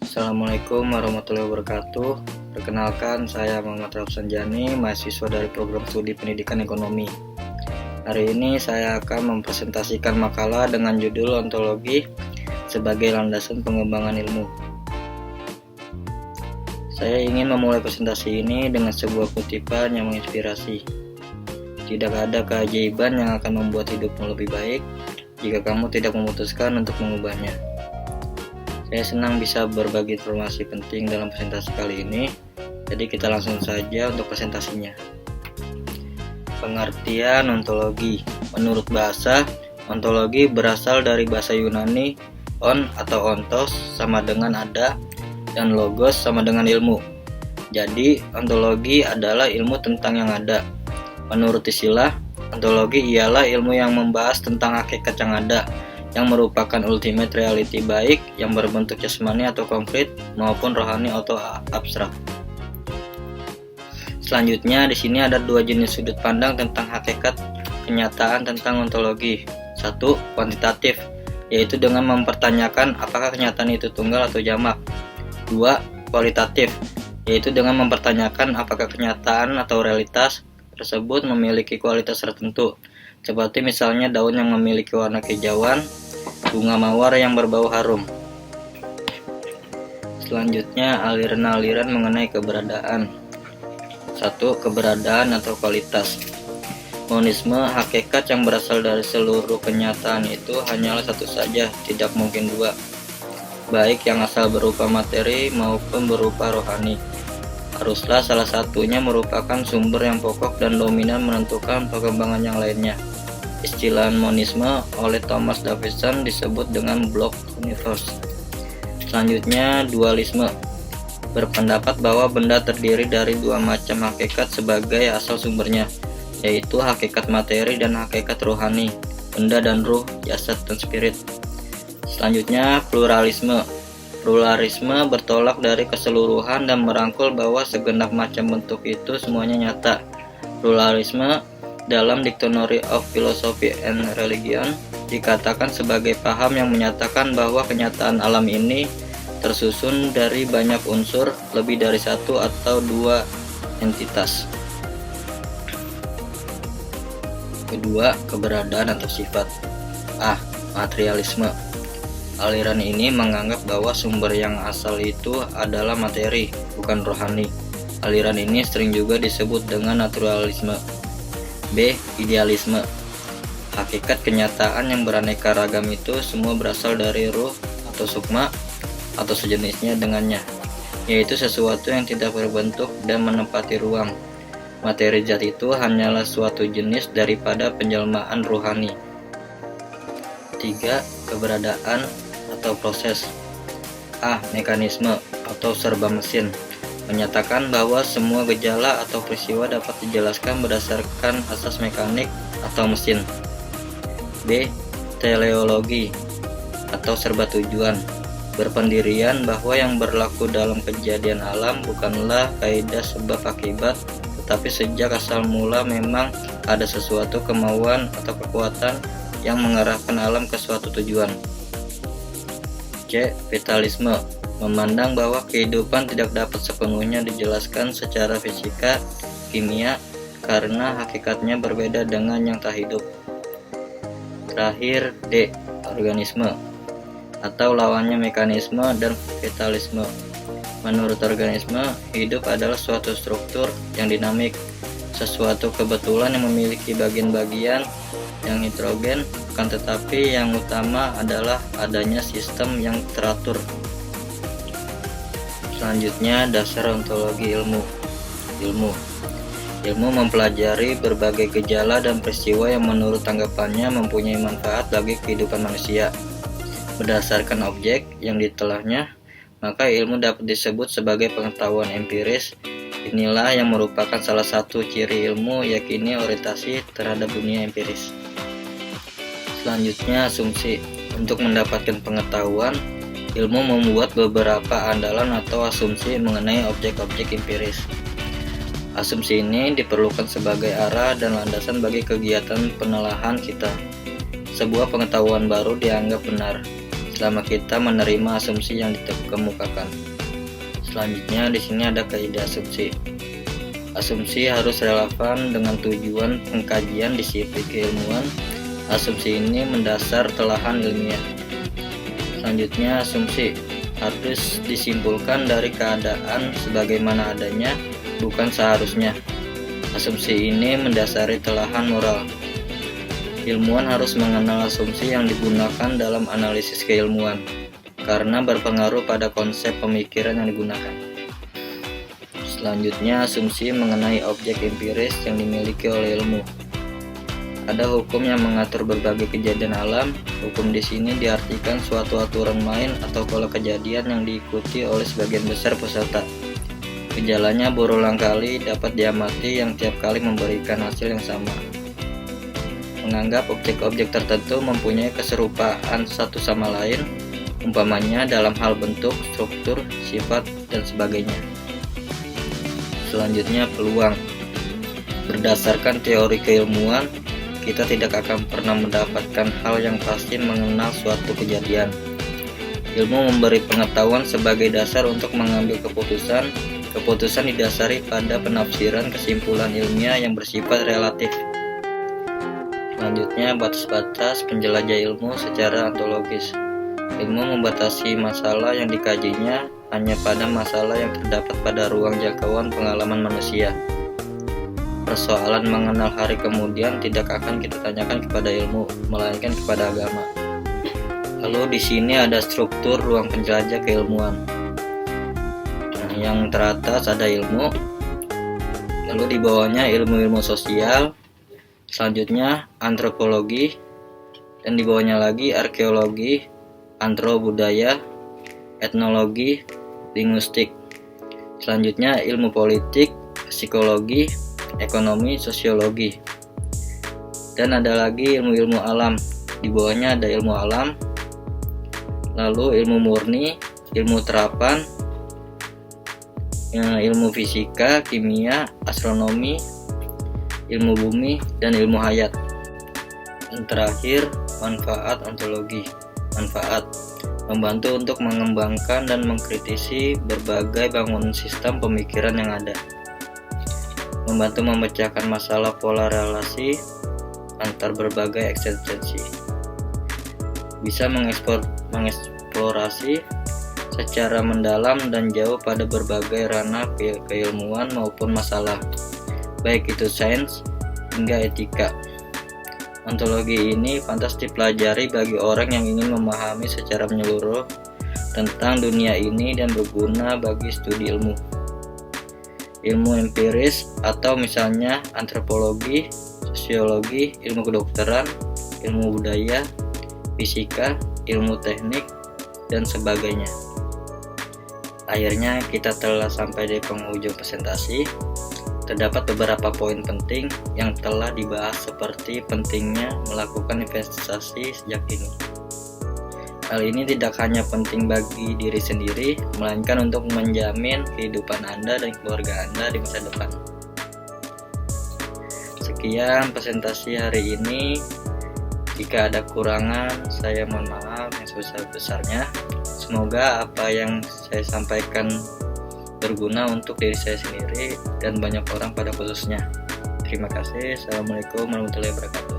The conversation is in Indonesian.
Assalamualaikum warahmatullahi wabarakatuh. Perkenalkan, saya Muhammad Rafsanjani, mahasiswa dari program studi pendidikan ekonomi. Hari ini saya akan mempresentasikan makalah dengan judul Ontologi sebagai landasan pengembangan ilmu. Saya ingin memulai presentasi ini dengan sebuah kutipan yang menginspirasi. Tidak ada keajaiban yang akan membuat hidupmu lebih baik jika kamu tidak memutuskan untuk mengubahnya. Saya senang bisa berbagi informasi penting dalam presentasi kali ini, jadi kita langsung saja untuk presentasinya. Pengertian ontologi. Menurut bahasa, ontologi berasal dari bahasa Yunani on atau ontos sama dengan ada, dan logos sama dengan ilmu. Jadi, ontologi adalah ilmu tentang yang ada. Menurut istilah, ontologi ialah ilmu yang membahas tentang hakikat yang ada, yang merupakan ultimate reality baik yang berbentuk jasmani atau konkret maupun rohani atau abstrak. Selanjutnya di sini ada dua jenis sudut pandang tentang hakikat kenyataan tentang ontologi. Satu, kuantitatif, yaitu dengan mempertanyakan apakah kenyataan itu tunggal atau jamak. Dua, kualitatif, yaitu dengan mempertanyakan apakah kenyataan atau realitas tersebut memiliki kualitas tertentu, seperti misalnya daun yang memiliki warna kehijauan, bunga mawar yang berbau harum. Selanjutnya, aliran-aliran mengenai keberadaan. 1. Keberadaan atau kualitas. Monisme, hakikat yang berasal dari seluruh kenyataan itu hanyalah satu saja, tidak mungkin dua, baik yang asal berupa materi maupun berupa rohani. Haruslah salah satunya merupakan sumber yang pokok dan dominan menentukan perkembangan yang lainnya. Istilah monisme oleh Thomas Davidson disebut dengan block universe. Selanjutnya, dualisme. Berpendapat bahwa benda terdiri dari dua macam hakikat sebagai asal sumbernya, yaitu hakikat materi dan hakikat rohani, benda dan ruh, jasad dan spirit. Selanjutnya, pluralisme. Pluralisme bertolak dari keseluruhan dan merangkul bahwa segenap macam bentuk itu semuanya nyata. Pluralisme dalam Dictionary of Philosophy and Religion dikatakan sebagai paham yang menyatakan bahwa kenyataan alam ini tersusun dari banyak unsur, lebih dari satu atau dua entitas. Kedua, keberadaan atau sifat. Materialisme. Aliran ini menganggap bahwa sumber yang asal itu adalah materi, bukan rohani. Aliran ini sering juga disebut dengan naturalisme. B. Idealisme. Hakikat kenyataan yang beraneka ragam itu semua berasal dari ruh atau sukma atau sejenisnya dengannya, yaitu sesuatu yang tidak berbentuk dan menempati ruang. Materi zat itu hanyalah suatu jenis daripada penjelmaan ruhani. 3. Keberadaan atau proses. Mekanisme atau serba mesin. Menyatakan bahwa semua gejala atau peristiwa dapat dijelaskan berdasarkan asas mekanik atau mesin. B. Teleologi atau serba tujuan. Berpendirian bahwa yang berlaku dalam kejadian alam bukanlah kaidah sebab akibat, tetapi sejak asal mula memang ada sesuatu kemauan atau kekuatan yang mengarahkan alam ke suatu tujuan. C. Vitalisme. Memandang bahwa kehidupan tidak dapat sepenuhnya dijelaskan secara fisika, kimia, karena hakikatnya berbeda dengan yang tak hidup. Terakhir, D. Organisme atau lawannya mekanisme dan vitalisme. Menurut organisme, hidup adalah suatu struktur yang dinamik, sesuatu kebetulan yang memiliki bagian-bagian yang heterogen, akan tetapi yang utama adalah adanya sistem yang teratur. Selanjutnya, dasar ontologi ilmu. Ilmu mempelajari berbagai gejala dan peristiwa yang menurut tanggapannya mempunyai manfaat bagi kehidupan manusia. Berdasarkan objek yang ditelahnya, maka ilmu dapat disebut sebagai pengetahuan empiris. Inilah yang merupakan salah satu ciri ilmu, yakni orientasi terhadap dunia empiris. Selanjutnya, asumsi. Untuk mendapatkan pengetahuan, ilmu membuat beberapa andalan atau asumsi mengenai objek-objek empiris. Asumsi ini diperlukan sebagai arah dan landasan bagi kegiatan penelahan kita. Sebuah pengetahuan baru dianggap benar. selama kita menerima asumsi yang dikemukakan. Selanjutnya di sini ada kaidah asumsi. Asumsi harus relevan dengan tujuan pengkajian disiplin keilmuan. Asumsi ini mendasar telahan ilmiah. Selanjutnya asumsi harus disimpulkan dari keadaan sebagaimana adanya, bukan seharusnya. Asumsi ini mendasari telahan moral. Ilmuwan harus mengenal asumsi yang digunakan dalam analisis keilmuan, karena berpengaruh pada konsep pemikiran yang digunakan. Selanjutnya, asumsi mengenai objek empiris yang dimiliki oleh ilmu. Ada hukum yang mengatur berbagai kejadian alam. Hukum di sini diartikan suatu aturan main atau pola kejadian yang diikuti oleh sebagian besar peserta. Gejalanya berulang kali dapat diamati yang tiap kali memberikan hasil yang sama. Menganggap objek-objek tertentu mempunyai keserupaan satu sama lain, umpamanya dalam hal bentuk, struktur, sifat, dan sebagainya. Selanjutnya, peluang. Berdasarkan teori keilmuan, kita tidak akan pernah mendapatkan hal yang pasti mengenal suatu kejadian. Ilmu memberi pengetahuan sebagai dasar untuk mengambil keputusan. Keputusan didasari pada penafsiran kesimpulan ilmiah yang bersifat relatif. Selanjutnya, batas-batas penjelajah ilmu secara ontologis. Ilmu membatasi masalah yang dikajinya hanya pada masalah yang terdapat pada ruang jangkauan pengalaman manusia. Persoalan mengenal hari kemudian tidak akan kita tanyakan kepada ilmu, melainkan kepada agama. Lalu di sini ada struktur ruang penjelajah keilmuan. Yang teratas ada ilmu, lalu di bawahnya ilmu-ilmu sosial, selanjutnya antropologi, dan di bawahnya lagi arkeologi, antropobudaya, etnologi, linguistik. Selanjutnya ilmu politik, psikologi, ekonomi, sosiologi. Dan ada lagi ilmu-ilmu alam. Di bawahnya ada ilmu alam, lalu ilmu murni, ilmu terapan, ilmu fisika, kimia, astronomi, ilmu bumi, dan ilmu hayat. Dan terakhir, manfaat ontologi. Manfaat membantu untuk mengembangkan dan mengkritisi berbagai bangunan sistem pemikiran yang ada. Membantu memecahkan masalah pola relasi antar berbagai eksistensi. Bisa mengeksplorasi secara mendalam dan jauh pada berbagai ranah keilmuan maupun masalah, baik itu sains hingga etika. Ontologi ini pantas dipelajari bagi orang yang ingin memahami secara menyeluruh tentang dunia ini dan berguna bagi studi ilmu. Ilmu empiris atau misalnya antropologi, sosiologi, ilmu kedokteran, ilmu budaya, fisika, ilmu teknik, dan sebagainya. Akhirnya kita telah sampai di penghujung presentasi. Terdapat beberapa poin penting yang telah dibahas seperti pentingnya melakukan investasi sejak dini. Hal ini tidak hanya penting bagi diri sendiri, melainkan untuk menjamin kehidupan Anda dan keluarga Anda di masa depan. Sekian presentasi hari ini. Jika ada kurangan, saya mohon maaf yang sebesar-besarnya. Semoga apa yang saya sampaikan berguna untuk diri saya sendiri dan banyak orang pada khususnya. Terima kasih. Assalamualaikum warahmatullahi wabarakatuh.